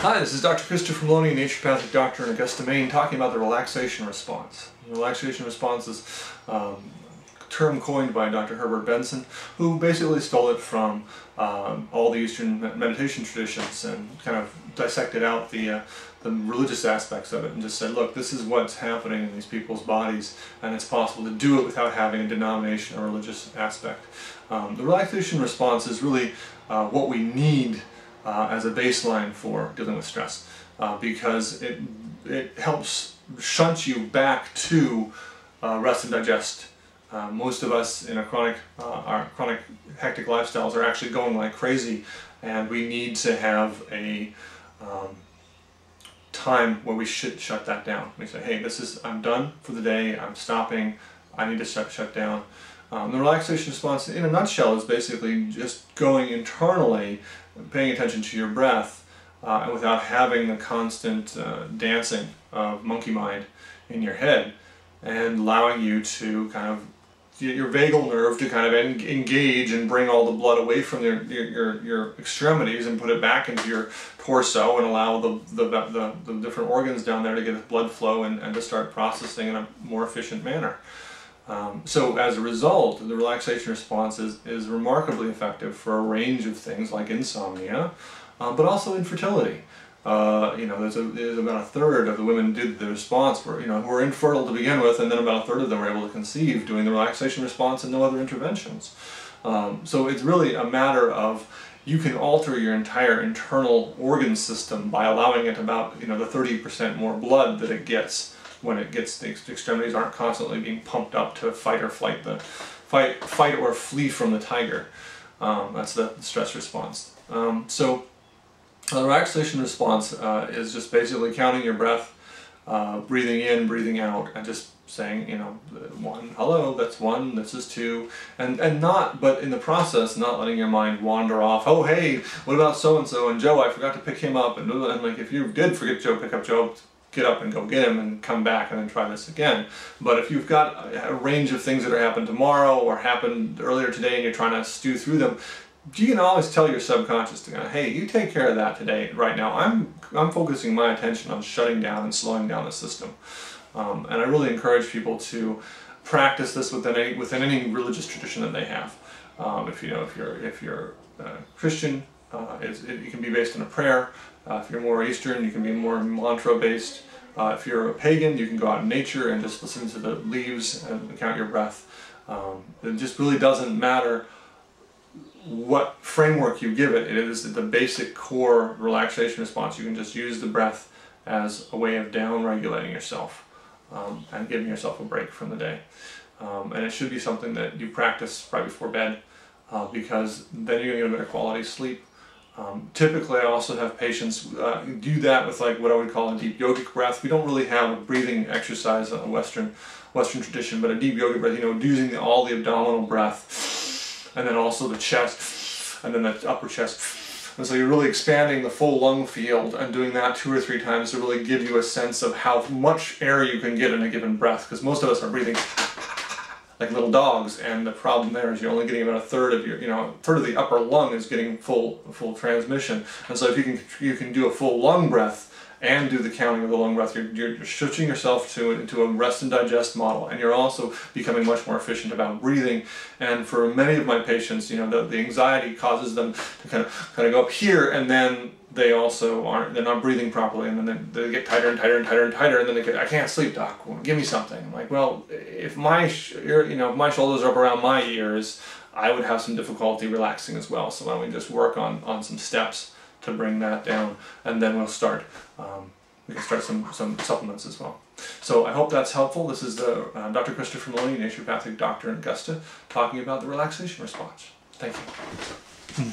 Hi, this is Dr. Christopher Maloney, Naturopathic doctor in Augusta, Maine, talking about the relaxation response. The relaxation response is a term coined by Dr. Herbert Benson, who basically stole it from all the Eastern meditation traditions and kind of dissected out the religious aspects of it and just said, look, this is what's happening in these people's bodies, and it's possible to do it without having a denomination or religious aspect. The relaxation response is really what we need as a baseline for dealing with stress, because it helps shunt you back to rest and digest. Most of us in our chronic hectic lifestyles are actually going like crazy, and we need to have a time where we should shut that down. We say, hey, I'm done for the day, I'm stopping, I need to shut down. The relaxation response in a nutshell is basically just going internally, paying attention to your breath, and without having the constant dancing of monkey mind in your head, and allowing you to kind of get your vagal nerve to kind of engage and bring all the blood away from your extremities and put it back into your torso, and allow the different organs down there to get blood flow and to start processing in a more efficient manner. So as a result, the relaxation response is remarkably effective for a range of things like insomnia, but also infertility. There's about a third of the women who did the response who were infertile to begin with, and then about a third of them were able to conceive doing the relaxation response and no other interventions. So it's really a matter of you can alter your entire internal organ system by allowing it about the 30% more blood that it gets when the extremities aren't constantly being pumped up to fight or flight, fight or flee from the tiger. That's the stress response. So the relaxation response is just basically counting your breath, breathing in, breathing out, and just saying, one, hello, that's one, this is two, but in the process, not letting your mind wander off. Oh, hey, what about so-and-so and Joe? I forgot to pick him up, and like, if you did forget Joe, pick up Joe, get up and go get him and come back and then try this again. But if you've got a range of things that are happening tomorrow or happened earlier today and you're trying to stew through them, you can always tell your subconscious to go, hey, you take care of that today. Right now, I'm focusing my attention on shutting down and slowing down the system. And I really encourage people to practice this within any religious tradition that they have. If you're Christian, it can be based on a prayer. If you're more Eastern, you can be more mantra-based. If you're a pagan, you can go out in nature and just listen to the leaves and count your breath. It just really doesn't matter what framework you give it. It is the basic core relaxation response. You can just use the breath as a way of down-regulating yourself and giving yourself a break from the day. And it should be something that you practice right before bed, because then you're going to get a better quality sleep. Typically, I also have patients do that with like what I would call a deep yogic breath. We don't really have a breathing exercise in a Western tradition, but a deep yogic breath, using all the abdominal breath, and then also the chest, and then the upper chest. And so you're really expanding the full lung field and doing that 2 or 3 times to really give you a sense of how much air you can get in a given breath, because most of us are breathing like little dogs, and the problem there is you're only getting about a third of a third of the upper lung is getting full transmission. And so if you can do a full lung breath and do the counting of the lung breath, you're switching yourself into a rest and digest model, and you're also becoming much more efficient about breathing. And for many of my patients, the anxiety causes them to kind of go up here, and then they're not breathing properly, and then they get tighter and tighter and tighter and tighter, and then they get, I can't sleep, doc, give me something. I'm like, well, if my shoulders are up around my ears, I would have some difficulty relaxing as well. So why don't we just work on some steps to bring that down, and then we'll start. We can start some supplements as well. So I hope that's helpful. This is Dr. Christopher Maloney, Naturopathic doctor in Augusta, talking about the relaxation response. Thank you.